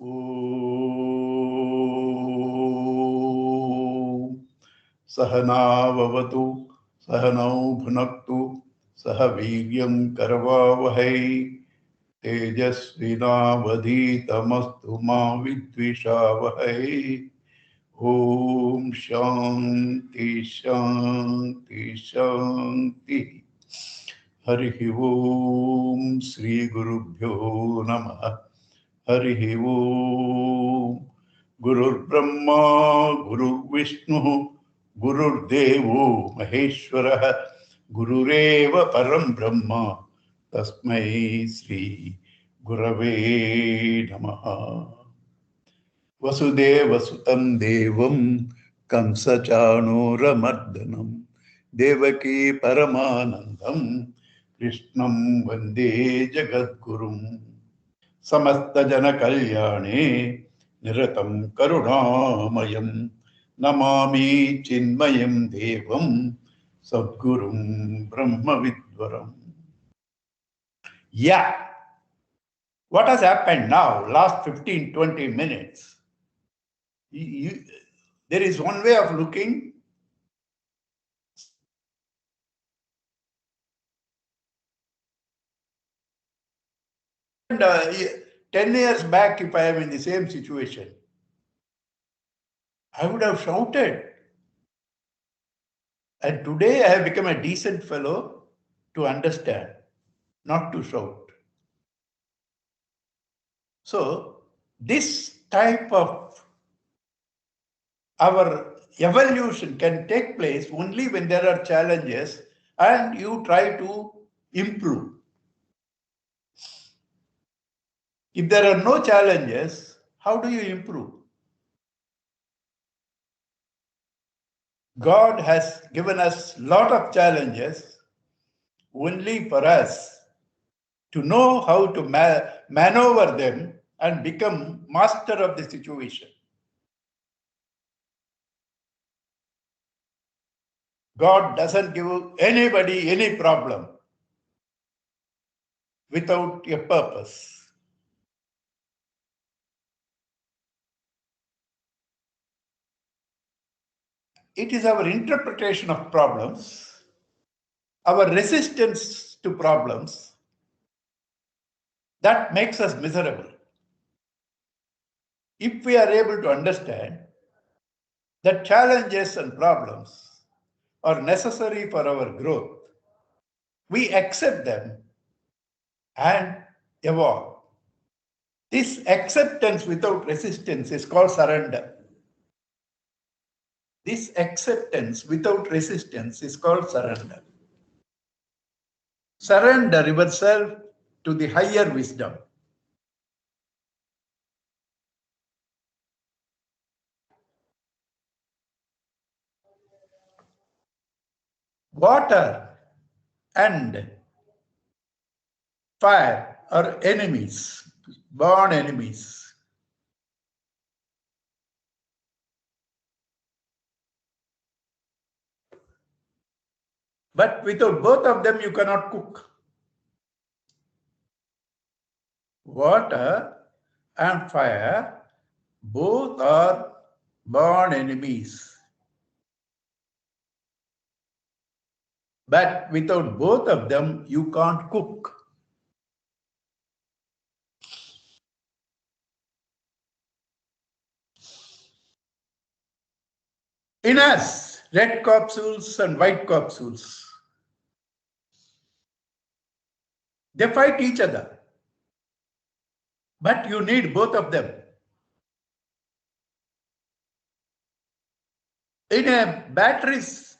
Om Sahanavavatu Sahanau Bhunaktu Sahaviryam Karavavahai Tejasvinavadhitamastu ma vidvishavahai. Om Shanti Shanti Shanti. Harihi Om Sri Gurubhyo Namaha. Harihi Om. Gurur Brahma, Gurur Vishnu, Gurur Devo Maheshwara, Gurureva Param Brahma, Tasmai Sri Gurave Namaha. Vasudeva Sutam Devam Kamsachanuramardanam Devaki Paramanandam Krishnam Vande Jagadgurum Samasta Jana Kalyane Niratam Karunamayam Namami Chinmayam Devam Sadgurum Brahma Vidvaram. Yeah, what has happened now, last 15-20 minutes? There is one way of looking. And 10 years back, if I am in the same situation, I would have shouted. And today I have become a decent fellow to understand, not to shout. So this type of our evolution can take place only when there are challenges and you try to improve. If there are no challenges, how do you improve? God has given us a lot of challenges only for us to know how to maneuver them and become master of the situation. God doesn't give anybody any problem without a purpose. It is our interpretation of problems, our resistance to problems, that makes us miserable. If we are able to understand that challenges and problems are necessary for our growth, we accept them and evolve. This acceptance without resistance is called surrender. This acceptance without resistance is called surrender. Surrender yourself to the higher wisdom. Water and fire are enemies, born enemies. But without both of them, you cannot cook. Water and fire, both are born enemies. But without both of them, you can't cook. In us, red capsules and white capsules, they fight each other. But you need both of them. In a batteries,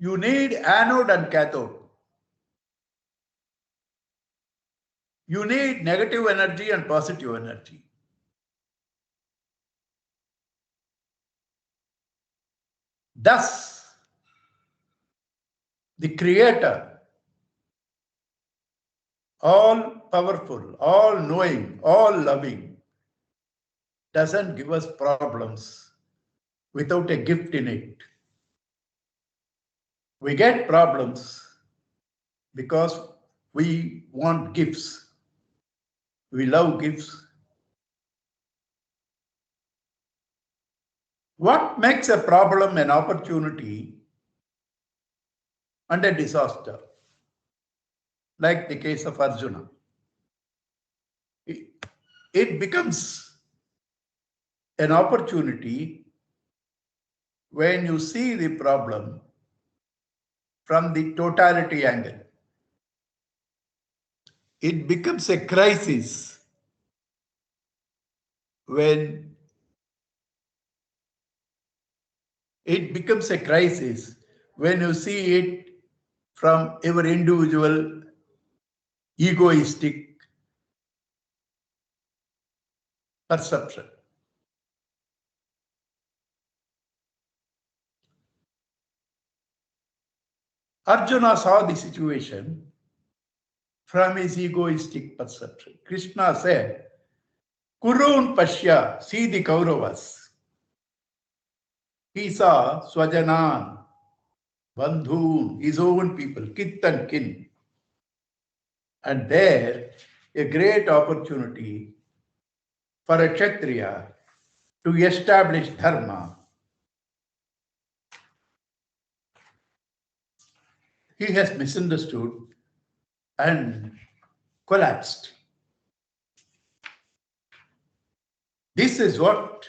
you need anode and cathode. You need negative energy and positive energy. Thus, the Creator, all powerful, all knowing, all loving, doesn't give us problems without a gift in it. We get problems because we want gifts. We love gifts. What makes a problem an opportunity and a disaster? Like the case of Arjuna. It becomes an opportunity when you see the problem from the totality angle. It becomes a crisis when you see it from your individual egoistic perception. Arjuna saw the situation from his egoistic perception. Krishna said, Kurun Pashya, see the Kauravas. He saw Swajanan, Bandhun, his own people, Kith and Kin. And there, a great opportunity for a Kshatriya to establish Dharma. He has misunderstood and collapsed. This is what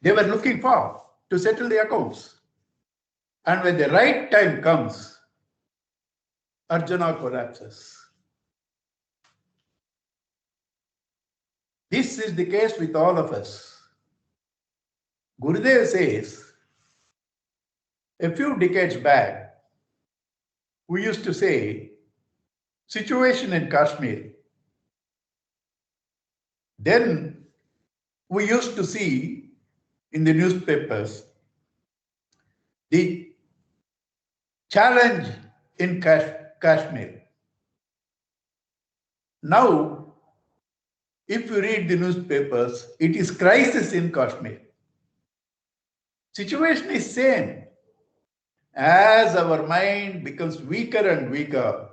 they were looking for, to settle the accounts. And when the right time comes, Arjuna collapses. This is the case with all of us. Gurudev says, a few decades back, we used to say, situation in Kashmir. Then we used to see in the newspapers the challenge in Kashmir. Now, if you read the newspapers, it is crisis in Kashmir. Situation is same. As our mind becomes weaker and weaker,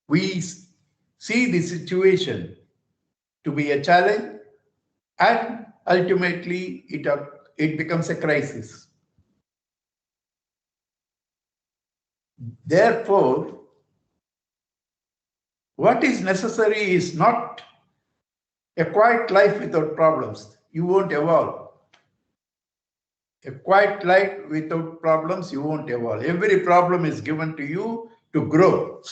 we see the situation to be a challenge, and ultimately it becomes a crisis. Therefore, what is necessary is not a quiet life without problems. You won't evolve. A quiet life without problems, you won't evolve. Every problem is given to you to grow.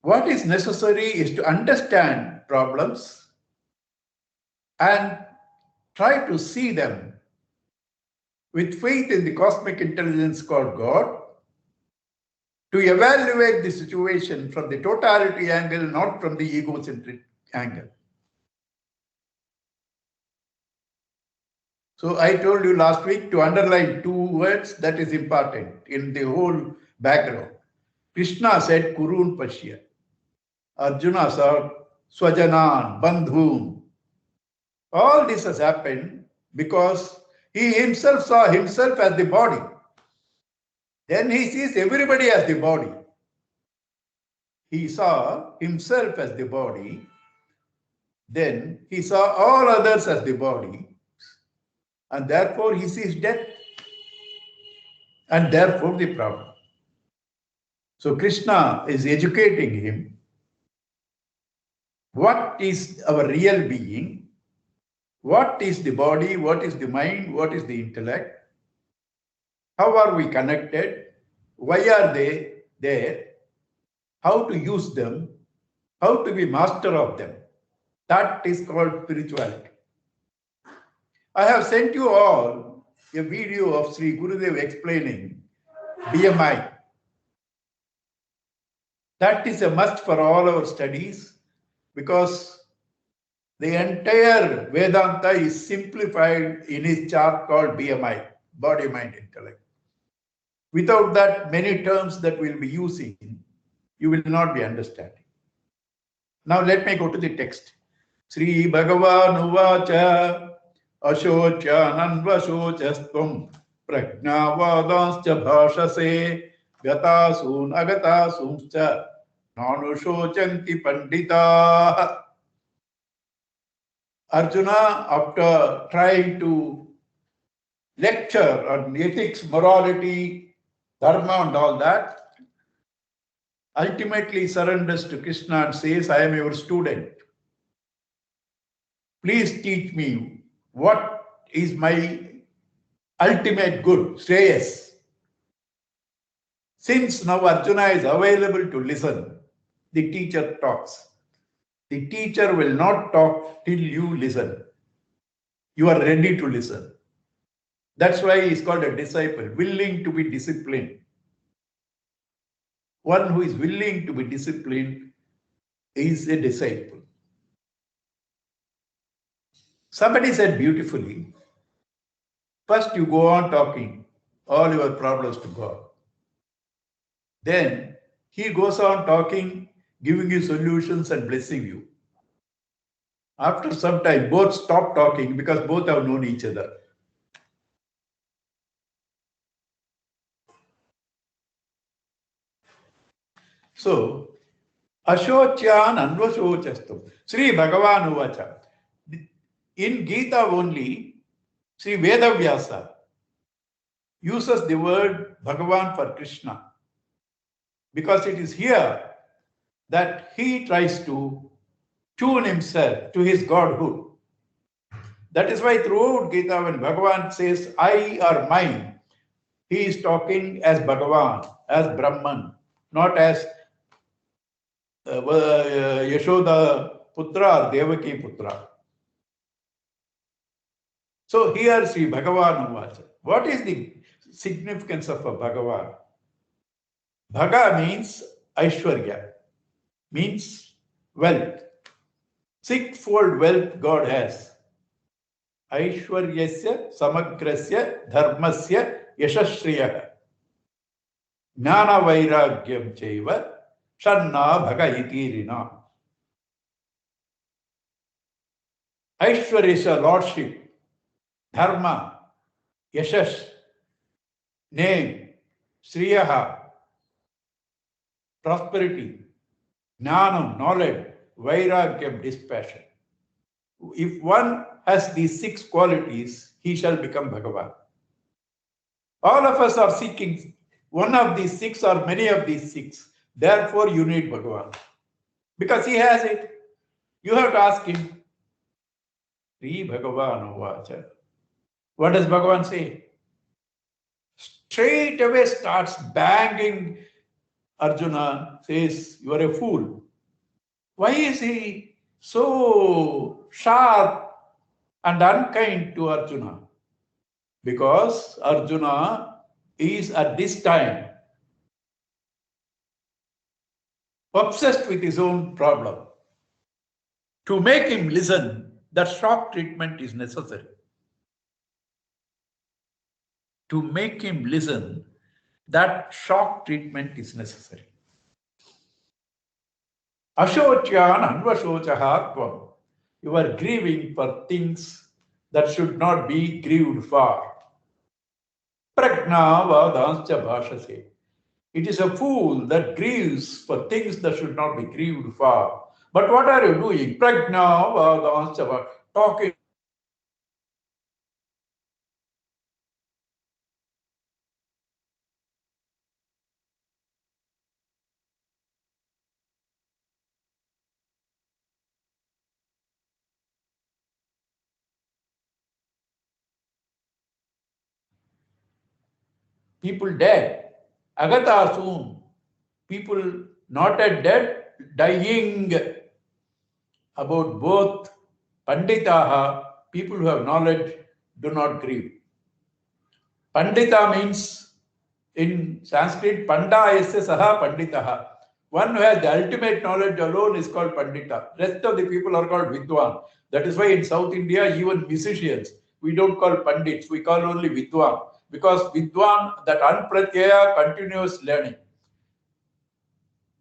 What is necessary is to understand problems and try to see them with faith in the cosmic intelligence called God, to evaluate the situation from the totality angle, not from the egocentric angle. So I told you last week to underline two words that is important in the whole background. Krishna said, Kurun Pashya. Arjuna said, Swajanan, Bandhun. All this has happened because he himself saw himself as the body. Then he sees everybody as the body. He saw himself as the body. Then he saw all others as the body. And therefore he sees death. And therefore the problem. So Krishna is educating him. What is our real being? What is the body? What is the mind? What is the intellect? How are we connected? Why are they there? How to use them? How to be master of them? That is called spirituality. I have sent you all a video of Sri Gurudev explaining BMI. That is a must for all our studies, because the entire Vedanta is simplified in his chart called BMI, body, mind, intellect. Without that, many terms that we'll be using, you will not be understanding. Now let me go to the text. Sri Bhagavan Uvacha Ashocha Nanvashochastvam Prajnavadanscha bhashase gatasun agatasuncha nanushocanti pandita. Arjuna, after trying to lecture on ethics, morality, dharma and all that, ultimately surrenders to Krishna and says, I am your student. Please teach me what is my ultimate good, Shreyas. Since now Arjuna is available to listen, the teacher talks. The teacher will not talk till you listen. You are ready to listen. That's why he is called a disciple, willing to be disciplined. One who is willing to be disciplined is a disciple. Somebody said beautifully, first you go on talking all your problems to God. Then he goes on talking, giving you solutions and blessing you. After some time, both stop talking because both have known each other. So, Ashocyan Anvashochastum. Sri Bhagavan Uvacha. In Geetha only, Sri Vedavyasa uses the word Bhagavan for Krishna. Because it is here that he tries to tune himself to his godhood. That is why throughout Gita, when Bhagavan says, I or mine, he is talking as Bhagavan, as Brahman, not as Yashoda Putra or Devaki Putra. So here Sri Bhagavan Uvacha. What is the significance of a Bhagavan? Bhaga means Aishwarya, means wealth. Sixfold wealth God has. Aishwaryasya samagrasya dharmasya yashashriyah. Jnana vairagyam chaiva shanna bhaga itirina. Aishwarya is a lordship. Dharma, yashash, name, sriyaha, prosperity, jnanam, knowledge, vairagyam, dispassion. If one has these six qualities, he shall become Bhagavan. All of us are seeking one of these six or many of these six. Therefore, you need Bhagavan. Because he has it. You have to ask him. Sri Bhagavan Uvacha. What does Bhagavan say? Straight away starts banging Arjuna, says, you are a fool. Why is he so sharp and unkind to Arjuna? Because Arjuna is at this time obsessed with his own problem. To make him listen, that shock treatment is necessary. To make him listen, that shock treatment is necessary. Ashocyan anvashochaha tvam. You are grieving for things that should not be grieved for. Prajna vadanscha bhashase. It is a fool that grieves for things that should not be grieved for. But what are you doing? Prajna vadanscha bhashase. Talking. People dead. Agata soon. People not yet dead, dying. About both Panditaha, people who have knowledge, do not grieve. Pandita means in Sanskrit, Panda esse saha Panditaha. One who has the ultimate knowledge alone is called Pandita. Rest of the people are called Vidwan. That is why in South India, even musicians, we don't call Pandits, we call only Vidwan. Because Vidwan, that unpratyaya, continuous learning.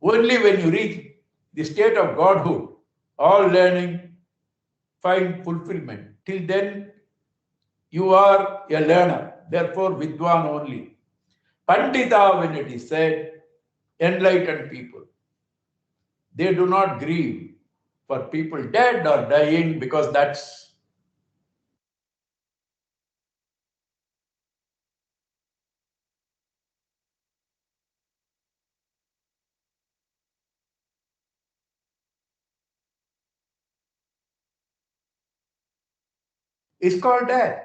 Only when you reach the state of godhood, all learning find fulfillment. Till then, you are a learner. Therefore, Vidwan only. Pandita, when it is said, enlightened people. They do not grieve for people dead or dying because that's it's called death.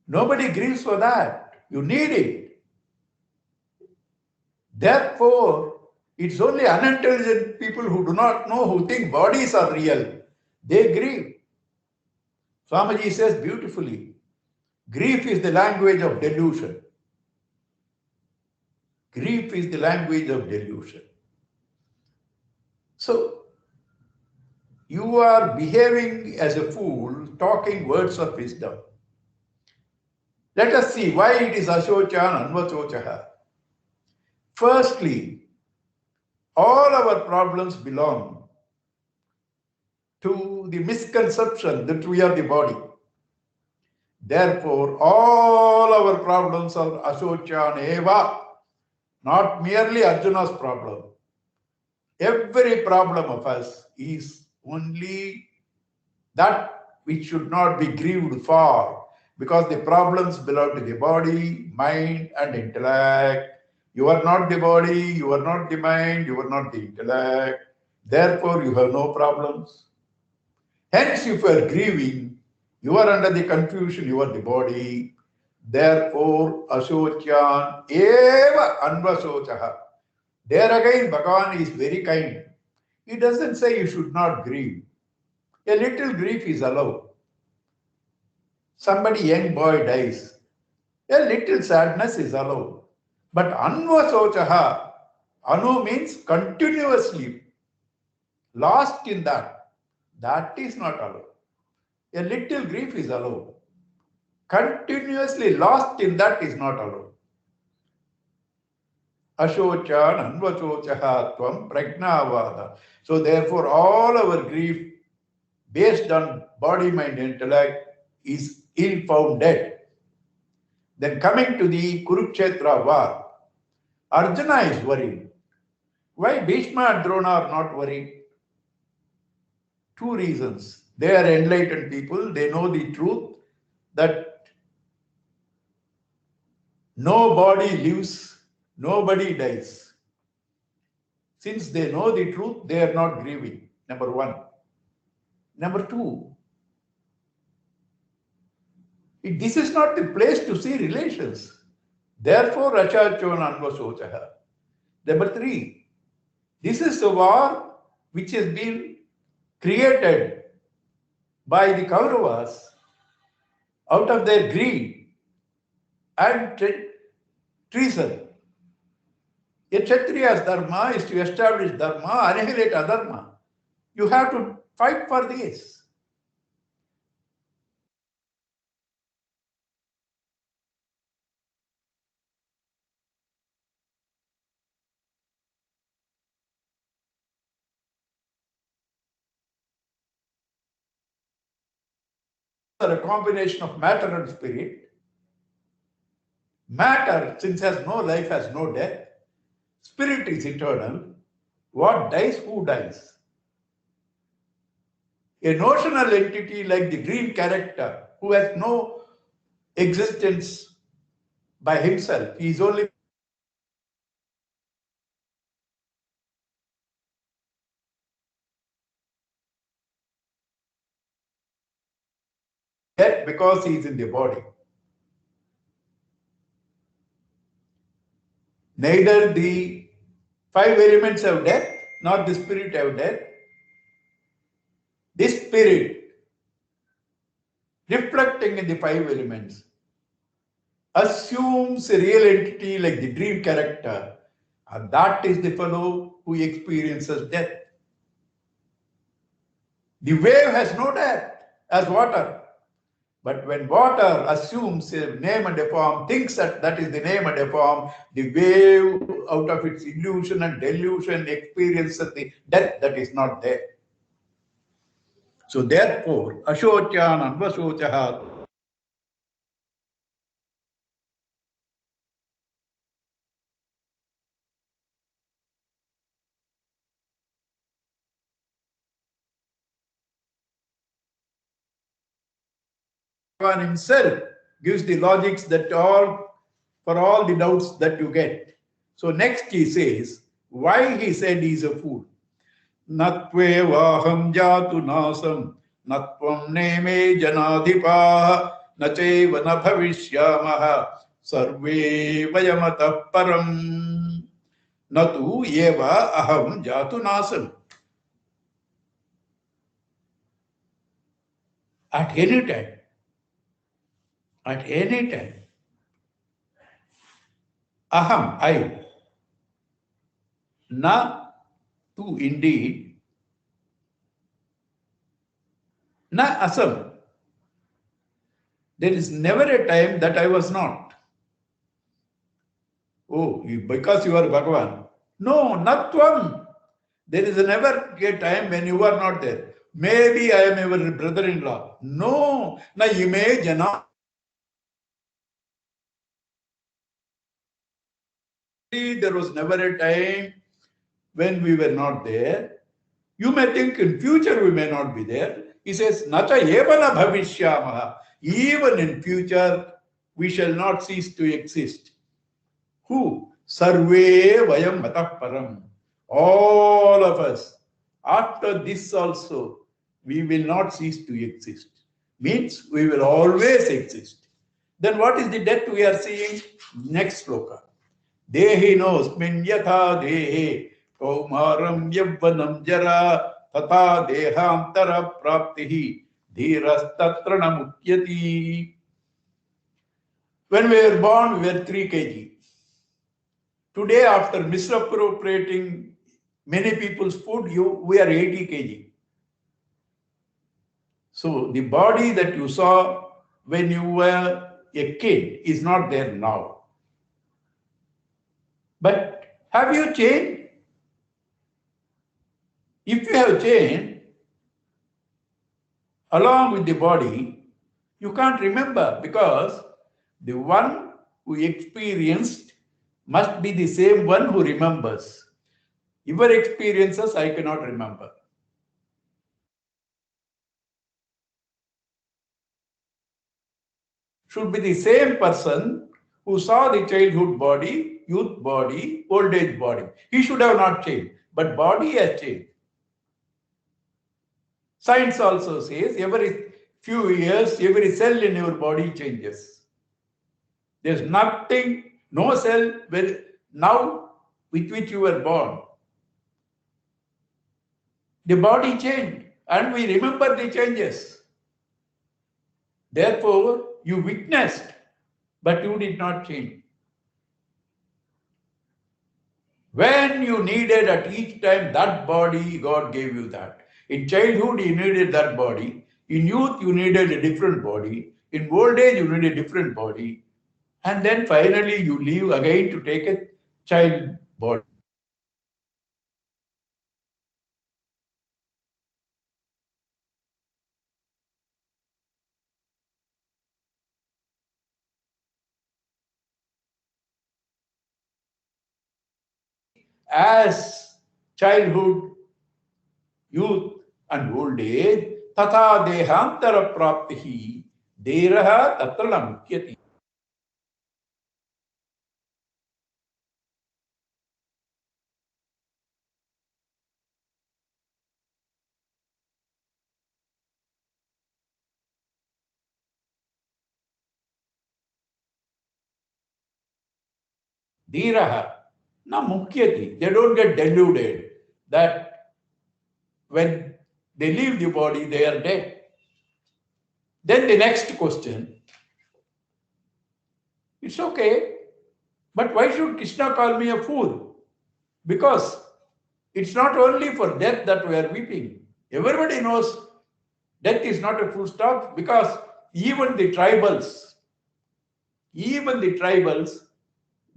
Nobody grieves for that. You need it. Therefore, it's only unintelligent people who do not know, who think bodies are real. They grieve. Swamiji says beautifully, grief is the language of delusion. Grief is the language of delusion. So, you are behaving as a fool, talking words of wisdom. Let us see why it is Ashochan Anvachochaha. Firstly, all our problems belong to the misconception that we are the body. Therefore, all our problems are Ashochan Eva, not merely Arjuna's problem. Every problem of us is only that which should not be grieved for, because the problems belong to the body, mind, and intellect. You are not the body, you are not the mind, you are not the intellect. Therefore, you have no problems. Hence, if you are grieving, you are under the confusion, you are the body. Therefore, Ashocyan eva anvasochaha. There again, Bhagavan is very kind. He doesn't say you should not grieve. A little grief is allowed. Somebody, young boy dies. A little sadness is allowed. But anvasochaha, anu means continuously lost in that. That is not allowed. A little grief is allowed. Continuously lost in that is not allowed. Ashochan anvasochaha tvam pragnavada. So therefore all our grief based on body, mind, intellect is ill-founded. Then coming to the Kurukshetra war, Arjuna is worried. Why Bhishma and Drona are not worried? Two reasons. They are enlightened people. They know the truth that nobody lives, nobody dies. Since they know the truth, they are not grieving. Number one. Number two, this is not the place to see relations. Therefore, Rachachon Anvasochaha. Number three, this is a war which has been created by the Kauravas out of their greed and treason. A Kshatriya's dharma is to establish dharma, annihilate adharma. You have to fight for this. A combination of matter and spirit. Matter, since has no life, has no death. Spirit is eternal. What dies, who dies? A notional entity like the green character who has no existence by himself. He is only dead because he is in the body. Neither the five elements have death, nor the spirit have death. This spirit, reflecting in the five elements, assumes a real entity like the dream character, and that is the fellow who experiences death. The wave has no death as water. But when water assumes a name and a form, thinks that that is the name and a form, the wave out of its illusion and delusion experiences the death that is not there. So therefore, Ashochan Anvasochaha Bhagavan himself gives the logics that for all the doubts that you get. So next he says, why he said he is a fool. Natvevaham jatu nasam natvam neme janadhipa nacheva na bhavishyamaha sarve vayamatah param natu eva aham jatu nasam. At any time, aham, I, na, tu, indeed, na asam. There is never a time that I was not. Oh, because you are Bhagavan. No, natvam. There is never a time when you are not there. Maybe I am your brother-in-law. No, na ime jana. There was never a time when we were not there. You may think in future we may not be there. He says, Nacha evana bhavishyamaha. Even in future, we shall not cease to exist. Who? Sarve vayam matah param. All of us. After this also, we will not cease to exist. Means we will always exist. Then what is the death we are seeing? Next sloka. Dehinosmin yatha dehe kaumaram yavvanam jara tata dehantara praptihi dhirastatra namukyati. When we were born, we were 3 kg. Today, after misappropriating many people's food, we are 80 kg. So the body that you saw when you were a kid is not there now. But have you changed? If you have changed, along with the body, you can't remember because the one who experienced must be the same one who remembers. Your experiences I cannot remember. Should be the same person who saw the childhood body, youth body, old age body. He should have not changed, but body has changed. Science also says every few years, every cell in your body changes. There's nothing, no cell now with which you were born. The body changed and we remember the changes. Therefore, you witnessed, but you did not change. When you needed at each time that body, God gave you that. In childhood, you needed that body. In youth, you needed a different body. In old age, you need a different body. And then finally, you leave again to take a child body. As childhood, youth, and old age, tatha dehantara praptihi deraha tatra mukyati. Dhiraha, na mukyati. They don't get deluded that when they leave the body, they are dead. Then the next question, it's okay, but why should Krishna call me a fool? Because it's not only for death that we are weeping. Everybody knows death is not a full stop because even the tribals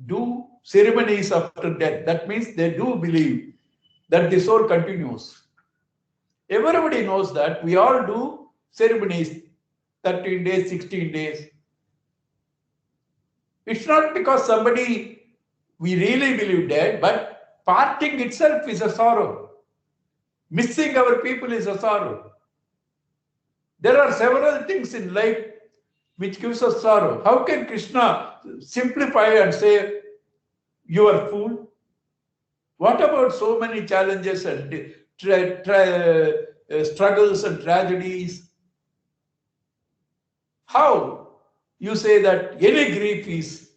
do ceremonies after death. That means they do believe that the soul continues. Everybody knows that. We all do ceremonies, 13 days, 16 days. It's not because somebody we really believe dead, but parting itself is a sorrow. Missing our people is a sorrow. There are several things in life which gives us sorrow. How can Krishna simplify and say, you are fool? What about so many challenges and struggles and tragedies? How you say that any grief is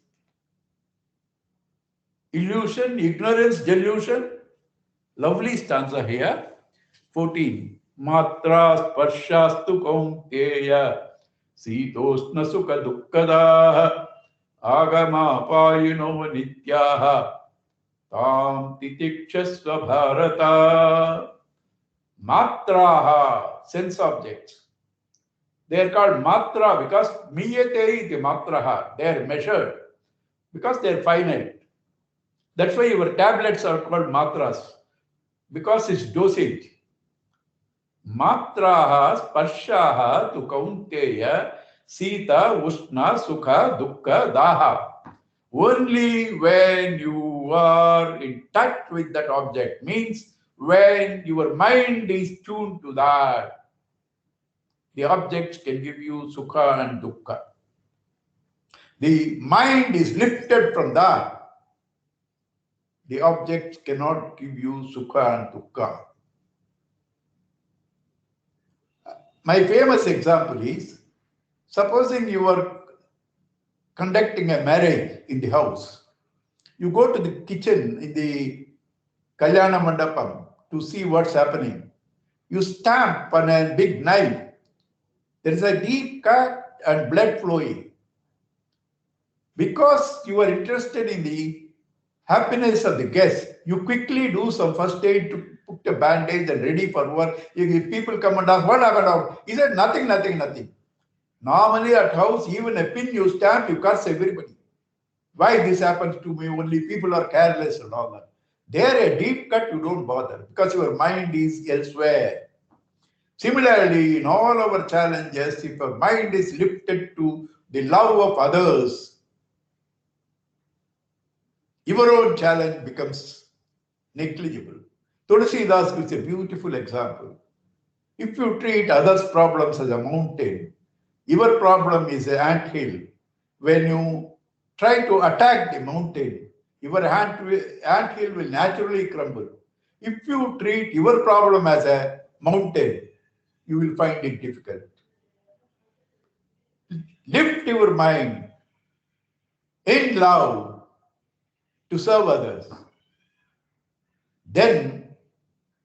illusion, ignorance, delusion? Lovely stanza here. 14. Matra sparshastu kaunteya sitosna sukha dukkadaha agama payino nityaha tam titikshasva bharata. Matraha, sense objects. They are called matra because miyate iti matraha. They are measured because they are finite. That's why your tablets are called matras because it's dosage. Matraha sparshaha tu kaunteya sita ushna sukha dukkha daha. Only when you are in touch with that object, means when your mind is tuned to that, the objects can give you sukha and dukkha. The mind is lifted from that. The objects cannot give you sukha and dukkha. My famous example is, supposing you are conducting a marriage in the house. You go to the kitchen in the Kalyana Mandapam to see what's happening. You stamp on a big knife. There is a deep cut and blood flowing. Because you are interested in the happiness of the guest, you quickly do some first aid to put a bandage and ready for work. If people come and ask, what happened? He said, nothing, nothing, nothing. Normally at house, even a pin you stamp, you curse everybody. Why this happens to me? Only people are careless and all that. There, a deep cut, you don't bother because your mind is elsewhere. Similarly, in all our challenges, if our mind is lifted to the love of others, your own challenge becomes negligible. Tulsidas gives a beautiful example. If you treat others' problems as a mountain, your problem is an anthill. When you try to attack the mountain, your anthill will naturally crumble. If you treat your problem as a mountain, you will find it difficult. Lift your mind in love to serve others. Then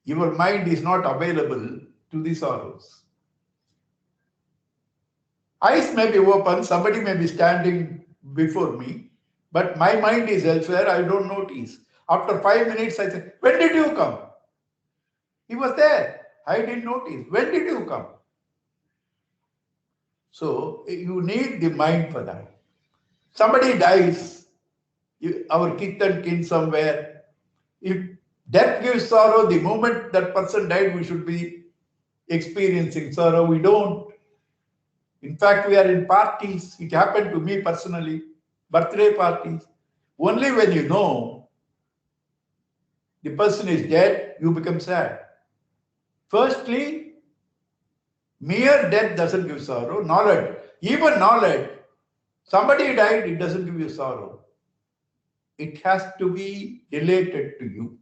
your mind is not available to the sorrows. Eyes may be open, somebody may be standing before me, but my mind is elsewhere, I don't notice. After 5 minutes, I say, when did you come? He was there. I didn't notice. When did you come? So you need the mind for that. Somebody dies, our kith and kin somewhere. If death gives sorrow, the moment that person died, we should be experiencing sorrow. We don't. In fact, we are in parties. It happened to me personally, birthday parties. Only when you know the person is dead, you become sad. Firstly, mere death doesn't give sorrow. Knowledge, even knowledge, somebody died, it doesn't give you sorrow. It has to be related to you.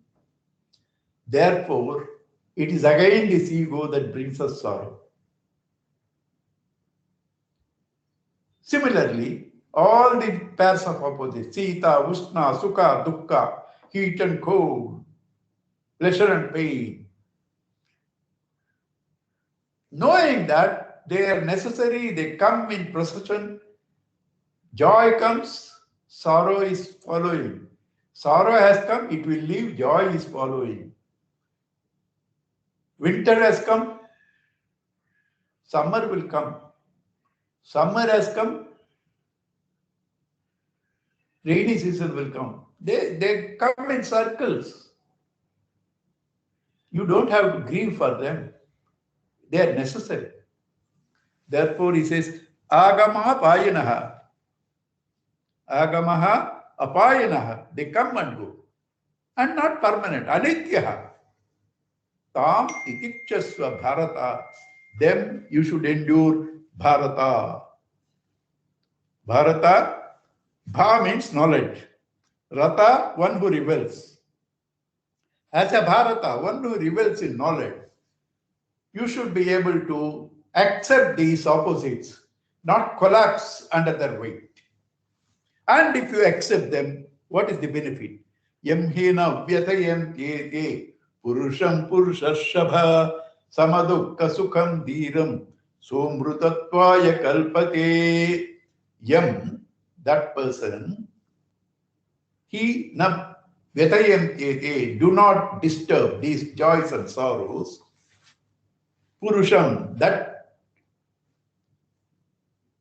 Therefore, it is again this ego that brings us sorrow. Similarly, all the pairs of opposites, Sita, Ushna, Sukha, Dukkha, heat and cold, pleasure and pain, knowing that they are necessary, they come in procession, joy comes, sorrow is following. Sorrow has come, it will leave, joy is following. Winter has come, summer will come. Summer has come, rainy season will come. They come in circles. You don't have to grieve for them. They are necessary. Therefore, he says, Agamaha payanaha. Agamaha apayanaha. They come and go. And not permanent. Anityaha. Tam titikshasva bharata. Them you should endure bharata. Bharata, Bha means knowledge. Rata, one who revels. As a Bharata, one who revels in knowledge, you should be able to accept these opposites, not collapse under their weight. And if you accept them, what is the benefit? Yam hena vyatayam te purusham purushashabha samadukka sukham dhiram somrutattvaya kalpate. Yam, that person, he na vyatayam te, do not disturb these joys and sorrows. Purusham, that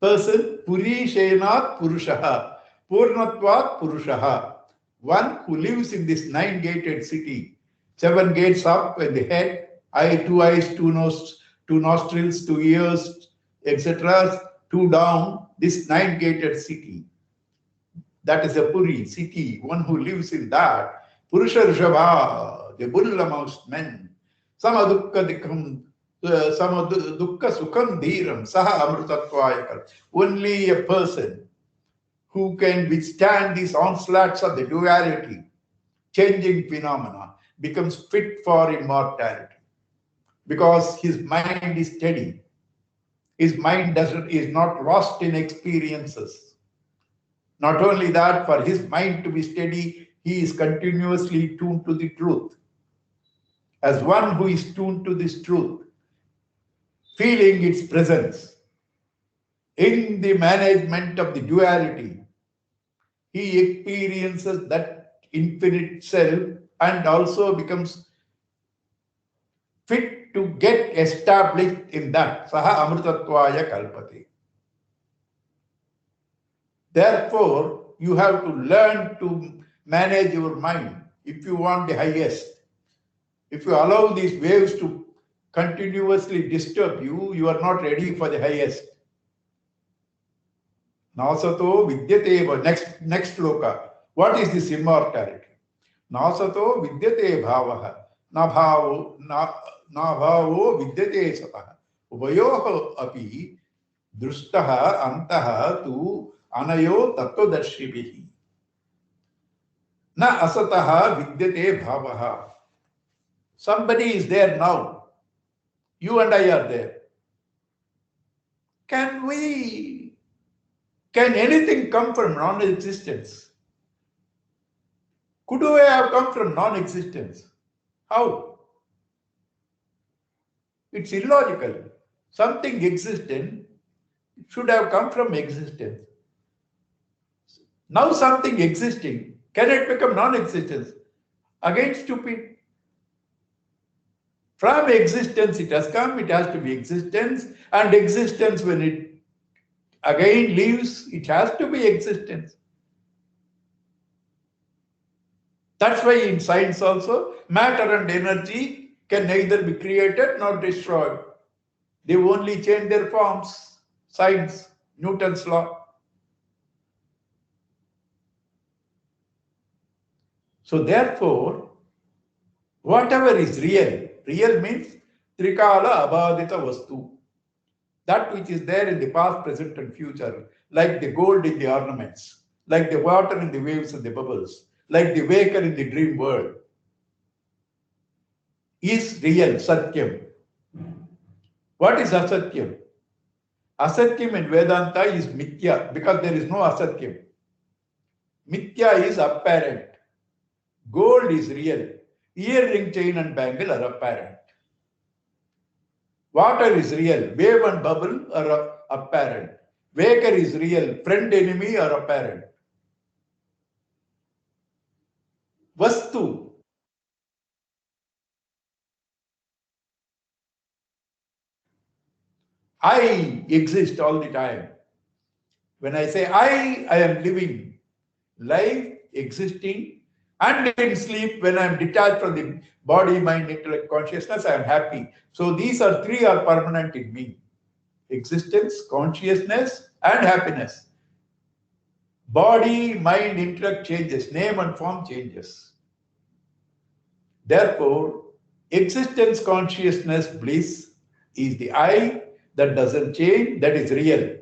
person, Purishenat Purushaha, Purnatvat Purushaha, one who lives in this nine-gated city, 7 gates up in the head, two eyes, two nostrils, 2 ears, etc., 2 down, this nine-gated city. That is a Puri city, one who lives in that. Purusha Rishabha, the bull amongst men. Samadukka sukham dhiram saha amrutatvaya. Only a person who can withstand these onslaughts of the duality, changing phenomena, becomes fit for immortality. Because his mind is steady. His mind is not lost in experiences. Not only that, for his mind to be steady, he is continuously tuned to the truth. As one who is tuned to this truth, feeling its presence in the management of the duality, he experiences that infinite self and also becomes fit to get established in that. Saha amrutatvaya kalpate. Therefore, you have to learn to manage your mind if you want the highest. If you allow these waves to continuously disturb you, you are not ready for the highest. Nasato vidyate, next shloka. What is this immortality? Nasato vidyate bhavaha. Nabhavo vidyate sataha. Uvayoho api drustaha antaha tu anayo tattvadarshibhihi. Na asataha vidyate bhavaha. Somebody is there now. You and I are there. Can anything come from non-existence? Could we have come from non-existence? How? It's illogical. Something existent should have come from existence. Now something existing, can it become non-existence? Again, stupid. From existence it has come, it has to be existence, and existence, when it again leaves, it has to be existence. That's why in science also, matter and energy can neither be created nor destroyed. They only change their forms. Science, Newton's law. So therefore, whatever is real, real means Trikala Abhadita Vastu. That which is there in the past, present and future, like the gold in the ornaments, like the water in the waves and the bubbles, like the waker in the dream world, is real, Satyam. What is Asatyam? Asatyam in Vedanta is Mithya, because there is no Asatyam. Mithya is apparent. Gold is real. Earring, chain and bangle are apparent. Water is real. Wave and bubble are apparent. Waker is real. Friend, enemy are apparent. Vastu. I exist all the time. When I say I am living, life, existing, and in sleep, when I am detached from the body, mind, intellect, consciousness, I am happy. So these three are permanent in me. Existence, consciousness, and happiness. Body, mind, intellect changes, name and form changes. Therefore, existence, consciousness, bliss is the I that doesn't change, that is real.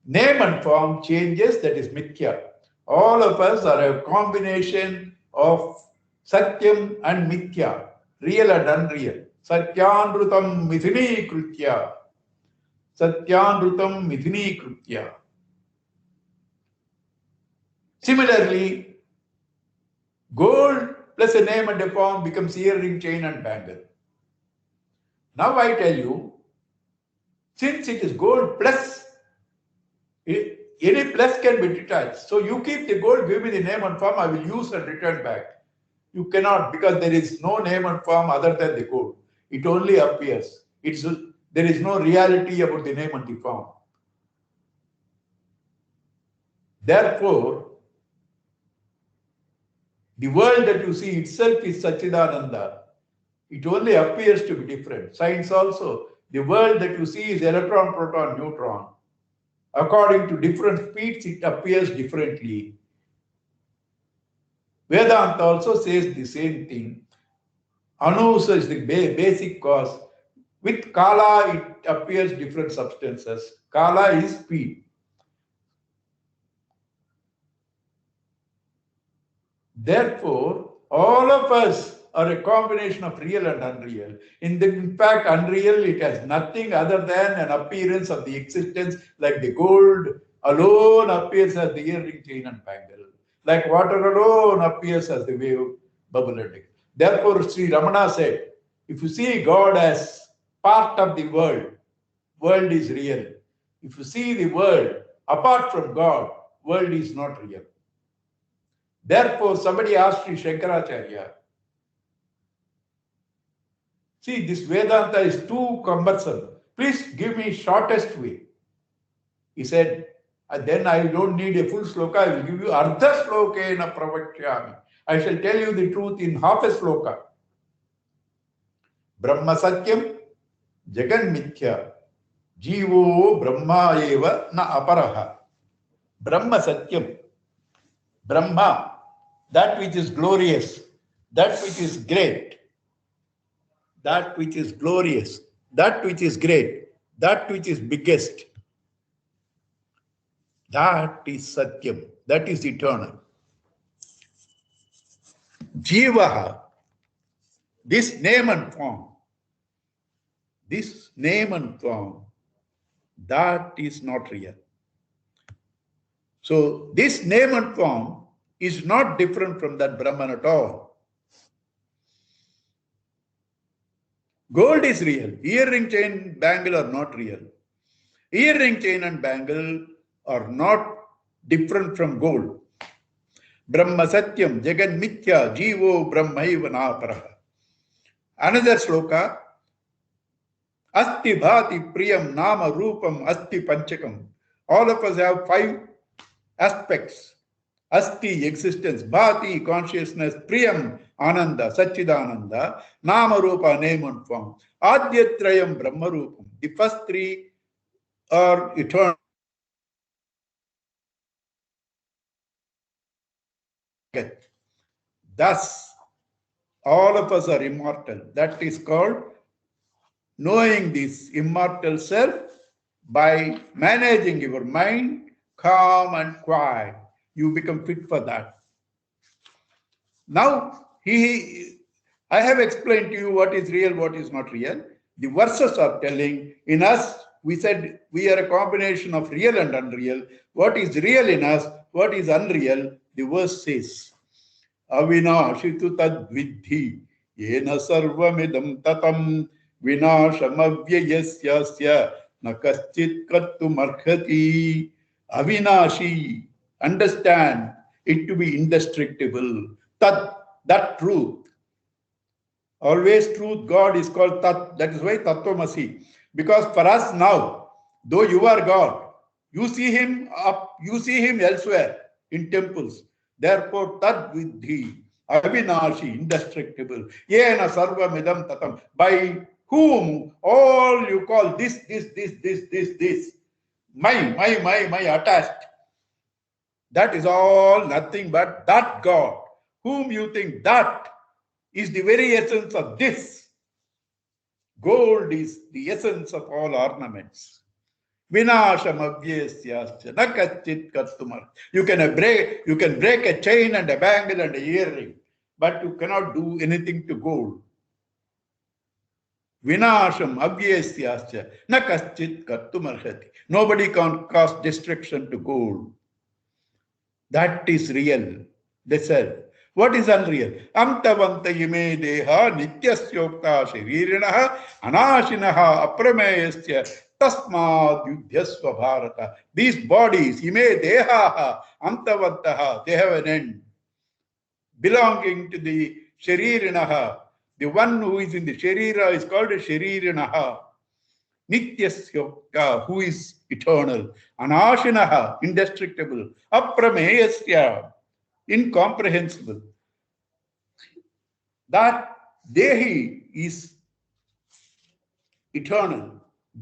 Name and form changes, that is mithya. All of us are a combination of satyam and mithya, real and unreal. Satyanrutam mithini krutya. Satyanrutam mithini krutya. Similarly, gold plus a name and a form becomes earring, chain and bangle. Now I tell you, since it is gold plus, any plus can be detached. So you keep the gold, give me the name and form, I will use and return back. You cannot, because there is no name and form other than the gold. It only appears. There is no reality about the name and the form. Therefore, the world that you see itself is Satchidananda. It only appears to be different. Science also, the world that you see is electron, proton, neutron. According to different speeds, it appears differently. Vedanta also says the same thing. Anusa is the basic cause. With Kala, it appears different substances. Kala is speed. Therefore, all of us are a combination of real and unreal. In fact, unreal, it has nothing other than an appearance of the existence, like the gold alone appears as the earring, chain and bangle. Like water alone appears as the wave, bubble and dick. Therefore, Sri Ramana said, if you see God as part of the world is real. If you see the world apart from God, world is not real. Therefore, somebody asked Sri Shankaracharya, see, this Vedanta is too cumbersome. Please give me shortest way. He said, then I don't need a full sloka. I will give you ardha slokena pravachyami. I shall tell you the truth in half a sloka. Brahma satyam jagan mithya jivo brahma eva na aparaha. Brahma satyam. Brahma, that which is glorious, that which is great, that which is glorious, that which is great, that which is biggest, that is Satyam, that is eternal. Jivaha, this name and form, that is not real. So this name and form is not different from that Brahman at all. Gold is real. Earring, chain, bangle are not real. Earring, chain and bangle are not different from gold. Brahma Satyam Jagan Mithya Jivo Brahmaiva Naparaha. Another sloka. Asti Bhati Priyam Nama Rupam Asti Panchakam. All of us have 5 aspects. Asti, existence. Bhati, consciousness. Priyam, Ananda, Satchidananda. Nama Rupa, name and form. Adyatrayam Brahma Rupam. The first 3 are eternal. Thus, all of us are immortal. That is called knowing this immortal self by managing your mind, calm and quiet. You become fit for that. Now, I have explained to you what is real, what is not real. The verses are telling, in us, we said we are a combination of real and unreal. What is real in us, what is unreal, the verse says, Avinashitu tad vidhi, yena sarvamidam tatam, vinashamavyayasyasya, nakaschit kartum arhati. Avinashi, understand it to be indestructible. That truth. Always truth, God is called Tat. That is why Tattvamasi. Because for us now, though you are God, you see him elsewhere in temples. Therefore, Tat Vidhi, Avinashi, indestructible. Yena Sarva Midam Tatam. By whom all you call this. My attached. That is all nothing but that God, whom you think that is the very essence of this. Gold is the essence of all ornaments. Vinasham abhyesyascha na kachit kartumar. You can break a chain and a bangle and a earring, but you cannot do anything to gold. Vinasham abhyesyascha na kachit kartumarhati. Nobody can cause destruction to gold. That is real. They said. What is unreal? Amtavanta ime deha nityasyokta sharirinaha anashinaha aprameyasya tasmad yudhyasva bharata. These bodies, ime deha amtavantaha, they have an end. Belonging to the sharirinaha. The one who is in the sharira is called a sharirinaha. Nityasya, who is eternal. Anashinaha, indestructible. Aprameyasya, incomprehensible. That Dehi is eternal.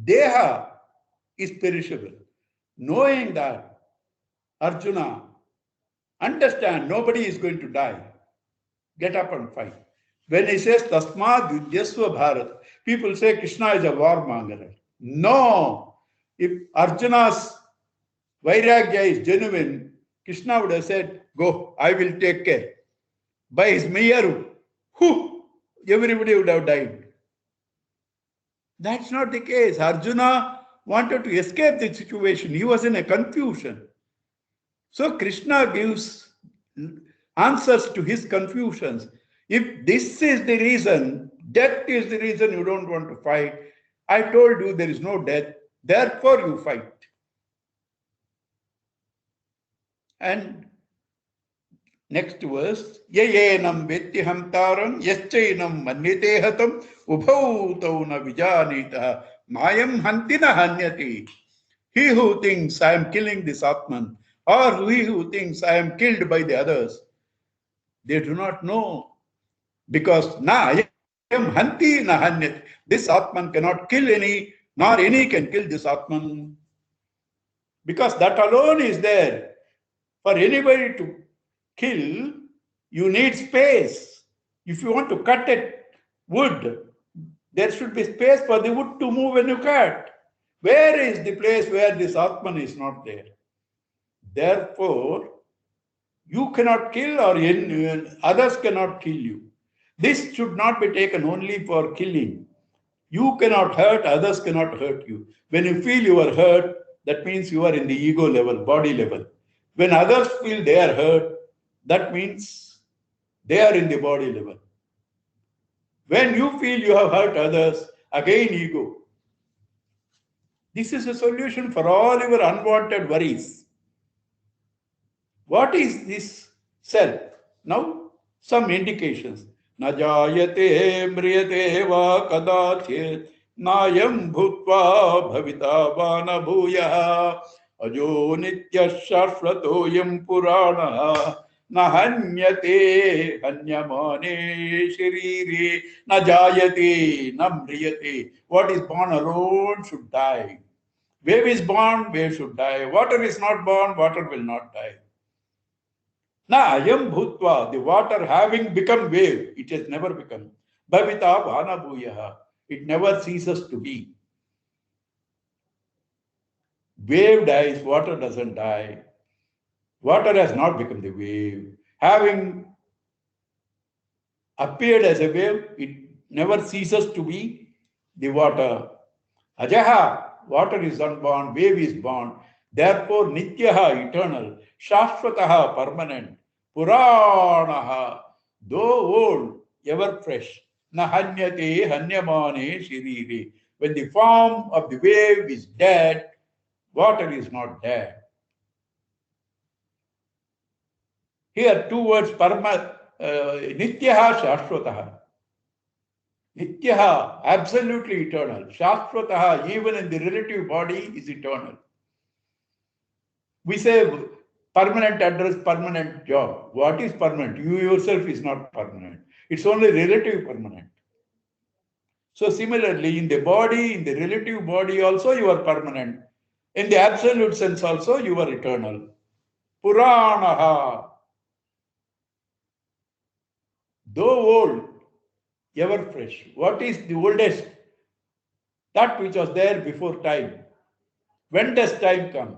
Deha is perishable. Knowing that, Arjuna, understand nobody is going to die. Get up and fight. When he says Tasmad Yudyasva Bharat, people say Krishna is a warmonger. No. If Arjuna's Vairagya is genuine, Krishna would have said, go, I will take care. By his mere, everybody would have died. That's not the case. Arjuna wanted to escape the situation. He was in a confusion. So Krishna gives answers to his confusions. If this is the reason, death is the reason you don't want to fight, I told you there is no death, therefore you fight. And next verse, Yayenam Vettiham Taram, Yaschainam Manyate Hatam, Ubhau na Vijanita, Mayam Hantina Hanyati. He who thinks I am killing this Atman, or he who thinks I am killed by the others, they do not know. Because na ayam hanti na hanyati. This Atman cannot kill any, nor any can kill this Atman. Because that alone is there. For anybody to kill, you need space. If you want to cut a wood, there should be space for the wood to move when you cut. Where is the place where this Atman is not there? Therefore, you cannot kill or others cannot kill you. This should not be taken only for killing. You cannot hurt, others cannot hurt you. When you feel you are hurt, that means you are in the ego level, body level. When others feel they are hurt, that means they are in the body level. When you feel you have hurt others, again ego. This is a solution for all your unwanted worries. What is this self? Now, some indications. Najayate mriyate va kadachit nayam bhutva bhavita vana bhuyaha ajo nitya shashvatoyam purana nahanyate hanyamane sharire najayate namriyate. What is born alone should die. Wave is born, wave should die. Water is not born, water will not die. Na ayam bhutva, the water having become wave, it has never become. Bhavita vana bhuyaha, it never ceases to be. Wave dies, water doesn't die. Water has not become the wave. Having appeared as a wave, it never ceases to be the water. Ajaha, water is unborn, wave is born. Therefore, nityaha, eternal. Shashvataha, permanent. Puranaha, though old, ever fresh. Nahanyate hanyamane shiriri. When the form of the wave is dead, water is not dead. Here, two words, nityaha, shashvataha. Nityaha, absolutely eternal. Shashvataha, even in the relative body, is eternal. We say permanent address, permanent job. What is permanent? You yourself is not permanent. It's only relative permanent. So similarly, in the body, in the relative body also, you are permanent. In the absolute sense also, you are eternal. Puranaha. Though old, ever fresh. What is the oldest? That which was there before time. When does time come?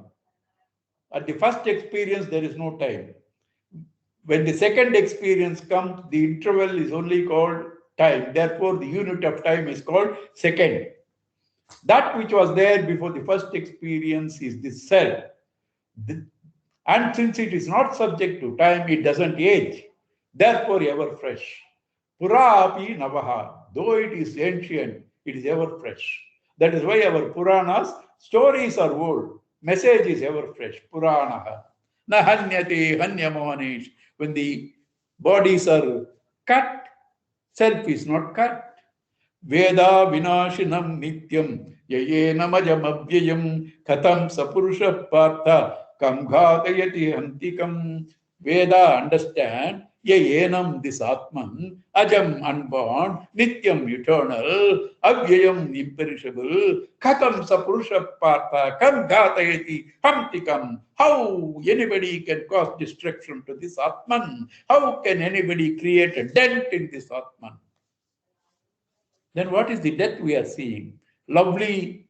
At the first experience, there is no time. When the second experience comes, the interval is only called time. Therefore, the unit of time is called second. That which was there before the first experience is the self. And since it is not subject to time, it doesn't age. Therefore, ever fresh. Pura api navaha. Though it is ancient, it is ever fresh. That is why our Puranas, stories are old. Message is ever fresh. Puranaha. Na hanyate hanyamanish. When the bodies are cut, self is not cut. Veda vinashinam nityam yayenamajam abhyayam katam sapurusha partha kam ghatayati hantikam. Veda understand yayenam, this Atman, ajam unborn, nityam eternal, avyayam imperishable, katam sapurusha partha kam ghatayati hantikam. How anybody can cause destruction to this Atman? How can anybody create a dent in this Atman? Then what is the death we are seeing? Lovely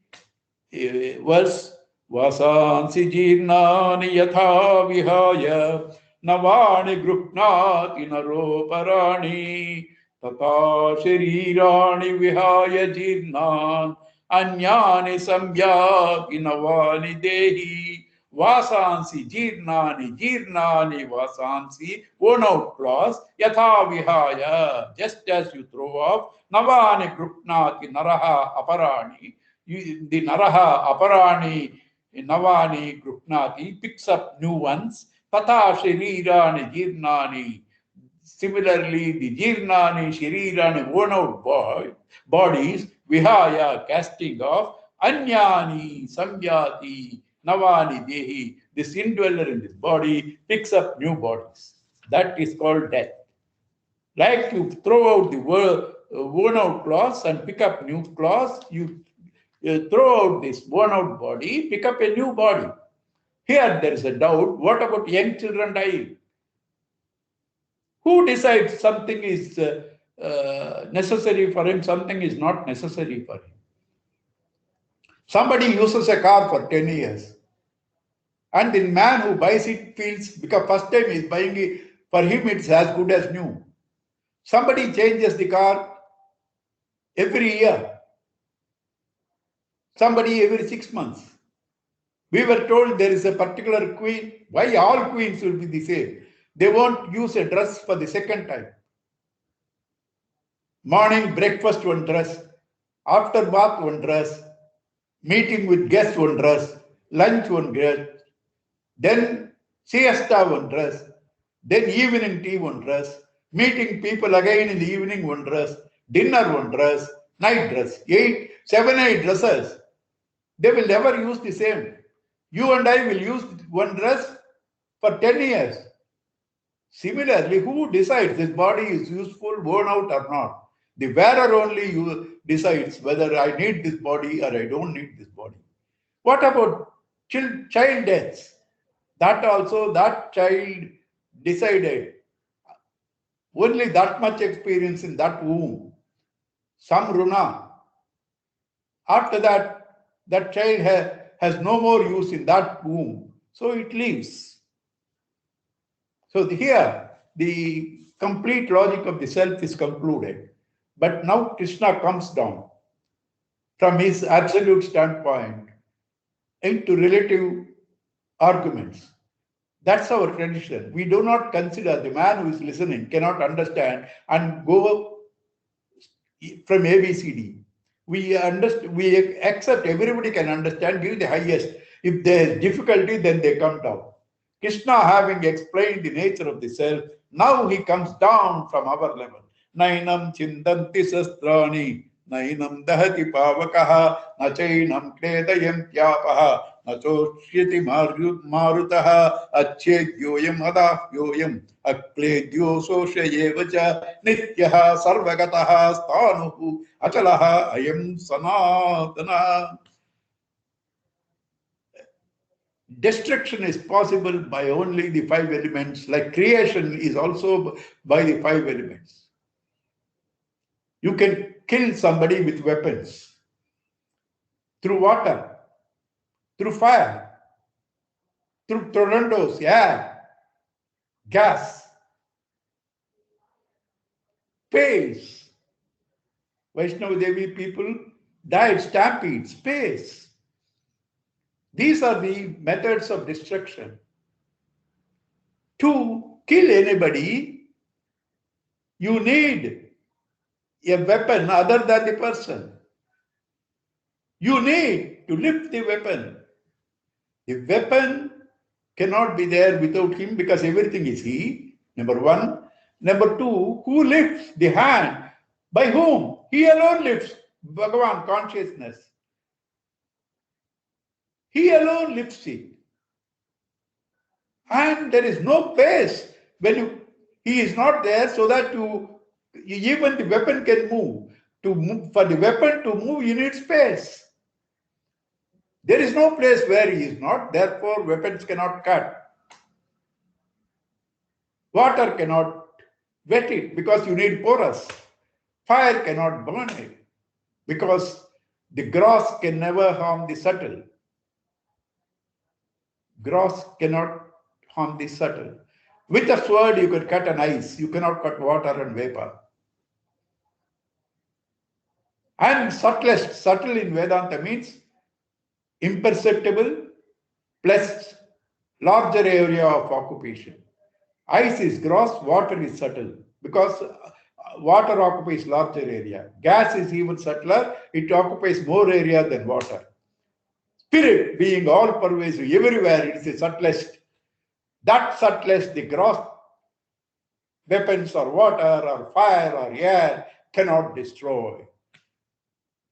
verse. Vasansi jirnani yatha vihaya navani gruhnati naroparani tata sharirani vihaya jirnan anyani samyaki navani dehi vasansi jirnani vasansi, worn out cloths, yatha vihaya, just as you throw off navani gruhnati naraha aparani, the naraha aparani navani gruhnati picks up new ones, tata sharirani jirnani. Similarly, the jirnani sharirani, worn out bodies, vihaya, casting off, anyani samyati navani dehi, this indweller in this body picks up new bodies. That is called death. Like you throw out the worn out cloths and pick up new cloths, you throw out this worn out body, pick up a new body. Here there is a doubt. What about young children dying? Who decides something is necessary for him, something is not necessary for him? Somebody uses a car for 10 years. And the man who buys it feels, because first time he is buying it, for him it's as good as new. Somebody changes the car every year. Somebody every 6 months. We were told there is a particular queen. Why all queens will be the same? They won't use a dress for the second time. Morning breakfast one dress, after bath one dress, meeting with guests one dress, lunch one dress, then siesta one dress, then evening tea one dress, meeting people again in the evening one dress, dinner one dress, night dress, 7, 8 dresses. They will never use the same. You and I will use one dress for 10 years. Similarly, who decides this body is useful, worn out or not? The wearer only decides whether I need this body or I don't need this body. What about child deaths? That also, that child decided only that much experience in that womb. Some runa. After that, that child has no more use in that womb. So it leaves. So here, the complete logic of the self is concluded. But now Krishna comes down from his absolute standpoint into relative arguments. That's our tradition. We do not consider the man who is listening cannot understand and go from ABCD. We accept everybody can understand, give the highest. If there is difficulty, then they come down. Krishna, having explained the nature of the self, now he comes down from our level. Nainam chindanti sastrani, nainam dahati pavakaha, nachainam kledayantyaapaha, nachoshyati marutaha, acchedyoyam adahyoyam, akledyo soshayevacha, nityaha sarvagataha stanuhu, achalaha ayam sanatana. Destruction is possible by only the 5 elements, like creation is also by the 5 elements. You can kill somebody with weapons, through water, through fire, through tornadoes, air, gas, space. Vaishnava Devi people died, stampede, space. These are the methods of destruction. To kill anybody, you need a weapon other than the person. You need to lift the weapon. The weapon cannot be there without him because everything is he, number one. Number two, who lifts the hand? By whom? He alone lifts. Bhagavan, consciousness. He alone lifts it. And there is no place when he is not there so that even the weapon can move. For the weapon to move, you need space. There is no place where he is not, therefore weapons cannot cut. Water cannot wet it because you need porous. Fire cannot burn it because the gross can never harm the subtle. Gross cannot harm the subtle. With a sword you can cut an ice, you cannot cut water and vapor. And subtlest, subtle in Vedanta means imperceptible plus larger area of occupation. Ice is gross, water is subtle because water occupies larger area. Gas is even subtler, it occupies more area than water. Spirit being all pervasive, everywhere, it is the subtlest. That subtlest, the gross weapons or water or fire or air cannot destroy.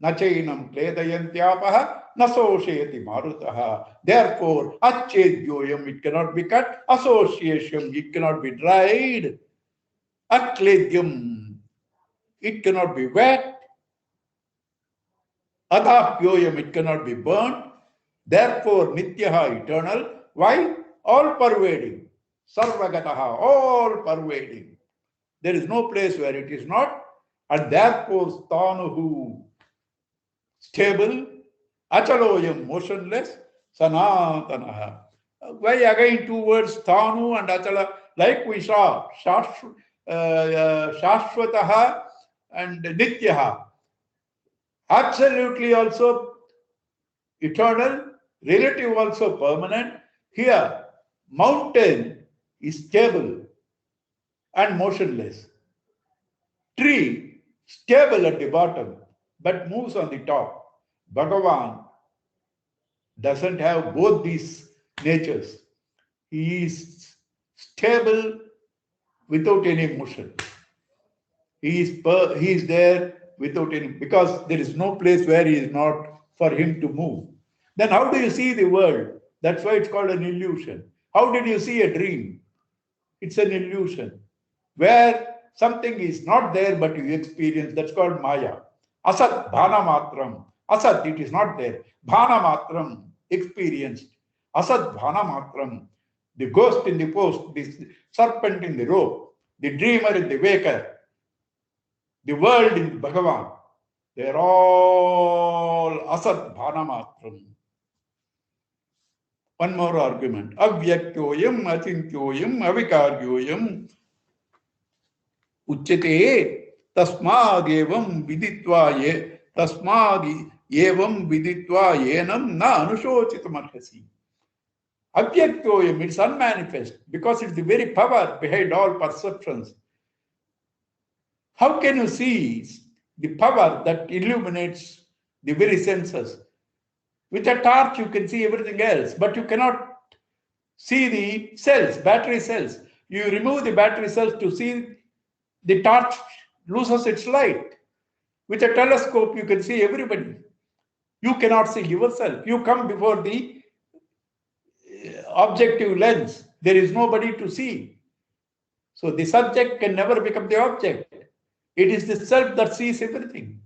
Nachainam kledayantyapaha nasoshayati marutaha. Therefore, achedyoyam, it cannot be cut. Association, it cannot be dried. Akledyam, it cannot be wet. Adapyoyam, it cannot be burnt. Therefore, nityaha, eternal. Why? All pervading. Sarvagataha, all pervading. There is no place where it is not. And therefore, sthanuhu, stable. Achaloyam, motionless. Sanatanaha. Why again two words, sthanu and achala? Like we saw, shashvataha and nityaha. Absolutely also eternal, relative also permanent. Here, mountain is stable and motionless. Tree, stable at the bottom, but moves on the top. Bhagavan doesn't have both these natures. He is stable without any motion. He is there without any, because there is no place where he is not for him to move. Then how do you see the world? That's why it's called an illusion. How did you see a dream? It's an illusion. Where something is not there but you experience, that's called Maya. Asat bhana matram. Asat, it is not there. Bhana matram, experienced. Asat bhana matram. The ghost in the post, the serpent in the rope, the dreamer in the waker, the world in Bhagavan. They are all asat bhana matram. One more argument. Avyakyoyam, achintyoyam, avikaryoyam. Uchyate tasmadevam viditva ye tasmad evam viditva yenam na anushochitam arhasi. Avyakyoyam, it's unmanifest because it's the very power behind all perceptions. How can you see the power that illuminates the very senses? With a torch, you can see everything else, but you cannot see the cells, battery cells. You remove the battery cells to see the torch loses its light. With a telescope, you can see everybody. You cannot see yourself. You come before the objective lens. There is nobody to see. So the subject can never become the object. It is the self that sees everything.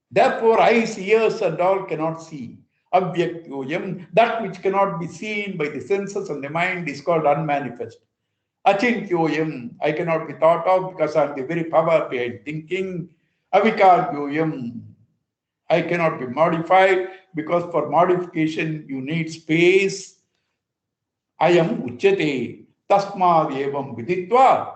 Therefore, eyes, ears, and all cannot see. Avyakyoyam, that which cannot be seen by the senses and the mind is called unmanifest. Achintyoyam, I cannot be thought of because I am the very power behind thinking. Avikaryoyam, I cannot be modified because for modification you need space. Ayam uchyate tasmad evam viditva.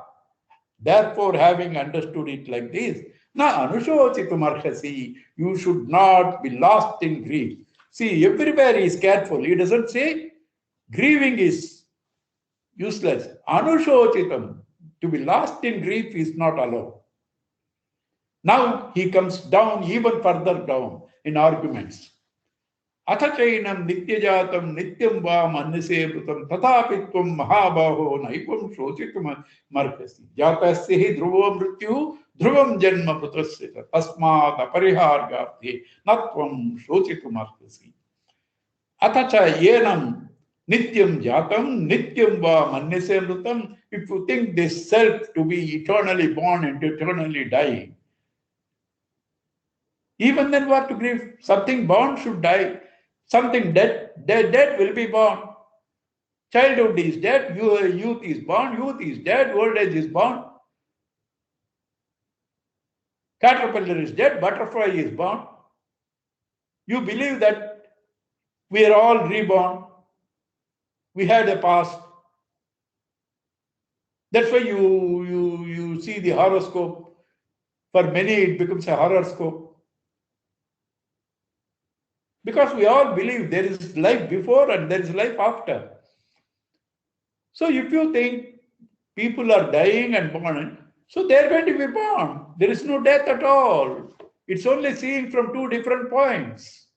Therefore, having understood it like this, na anushochitum arhasi, you should not be lost in grief. See, everywhere he is careful. He doesn't say grieving is useless. Anushochitam, to be lost in grief is not allowed. Now he comes down even further down in arguments. Athachainam nityajatam nityam va mannisevrutam tatapitvam mahabaho naivam shochitum markasi. Jatasya hi dhruvam mrityu dhruvam janma putrasya tasmad aparihargapti natvam shochitum markasi. Athachainam nityam jatam nityam va mannisevrutam. If you think this self to be eternally born and eternally dying, even then what to grieve? Something born should die. Something dead will be born. Childhood is dead, youth is born, youth is dead, old age is born. Caterpillar is dead, butterfly is born. You believe that we are all reborn. We had a past. That's why you see the horoscope. For many it becomes a horoscope. Because we all believe there is life before and there is life after. So if you think people are dying and born, so they are going to be born. There is no death at all. It's only seen from two different points.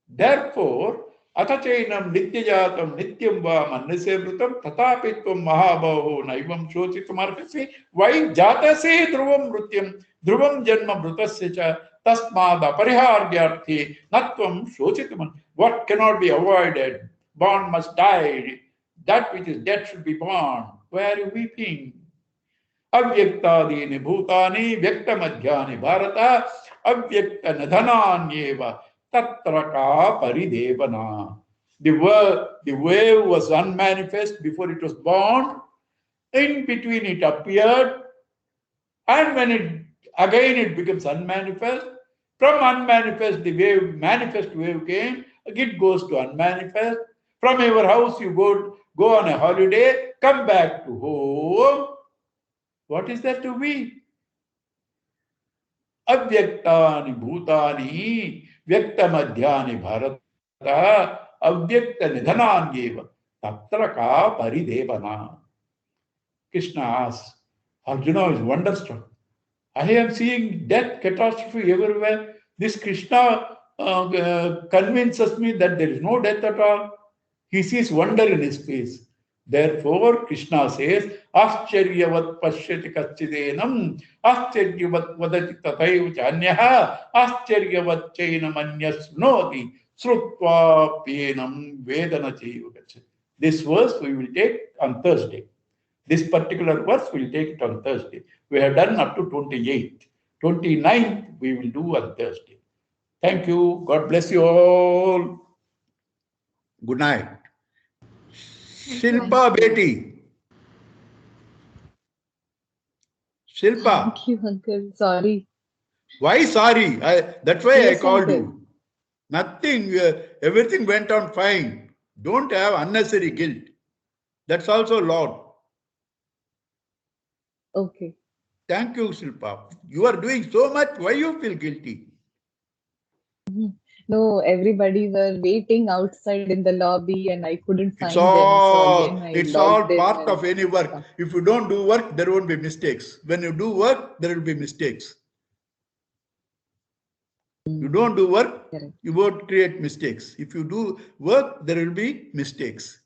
Therefore, atachainam nityajatam nityam va mannisevrutam tatapitvam mahabaho naivam shochitum arhasi. Why? Jatase dhruvam mrityam dhruvam janma mrutasya cha tasmad aparihargyarthi natvam shochitam. What cannot be avoided? Born must die. That which is dead should be born. Why are you weeping? Avyaktadini bhutani vyaktamadhyani bharata avyakta nadhananyeva tatraka paridevana. The wave was unmanifest before it was born. In between it appeared, and when it becomes unmanifest. From unmanifest, the manifest wave came. It goes to unmanifest. From your house, you go on a holiday, come back to home. What is that to be? Avyaktani bhutani vyaktamadhyani bharata avyakta nidhananyeva tatraka paridevana. Krishna asks, Arjuna is wonderstruck. I am seeing death, catastrophe everywhere. This Krishna convinces me that there is no death at all. He sees wonder in his face. Therefore, Krishna says, Ascharyavat pashyati kachidenam, Ascharyavat vadati tathaiva chanyaha, Ascharyavat chainam anyasnoti, Srutva penam vedana chaiva gacchati. This verse we will take on Thursday. This particular verse we will take it on Thursday. We have done up to 28th. 29th we will do on Thursday. Thank you. God bless you all. Good night. Shilpa Beti. Shilpa. Thank you, Uncle. Sorry. Why sorry? That's why Yes, I called Uncle. you. Nothing. Everything went on fine. Don't have unnecessary guilt. That's also Lord. Okay. Thank you, Shilpa. You are doing so much. Why you feel guilty? No, everybody were waiting outside in the lobby and I couldn't find them. So again, I It's all logged in part and- of any work. If you don't do work, there won't be mistakes. When you do work, there will be mistakes. You don't do work, Correct. you won't create mistakes. If you do work, there will be mistakes.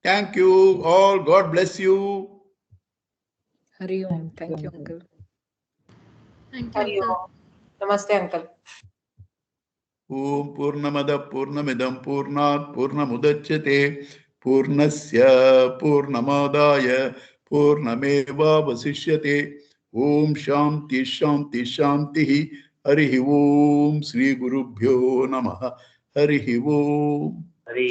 Thank you all. God bless you. Hari Om. Thank you, Uncle. Thank Hari you, Uncle. Om. Namaste, Uncle. Om Purnamada Purnamidam Purnat Purnamudachyate Purnasya Purnamadaya Purnameva Vasishyate. Om Shanti Shanti Shanti. Harihi Om Sri Gurubhyo Namaha. Harihi Om. Hari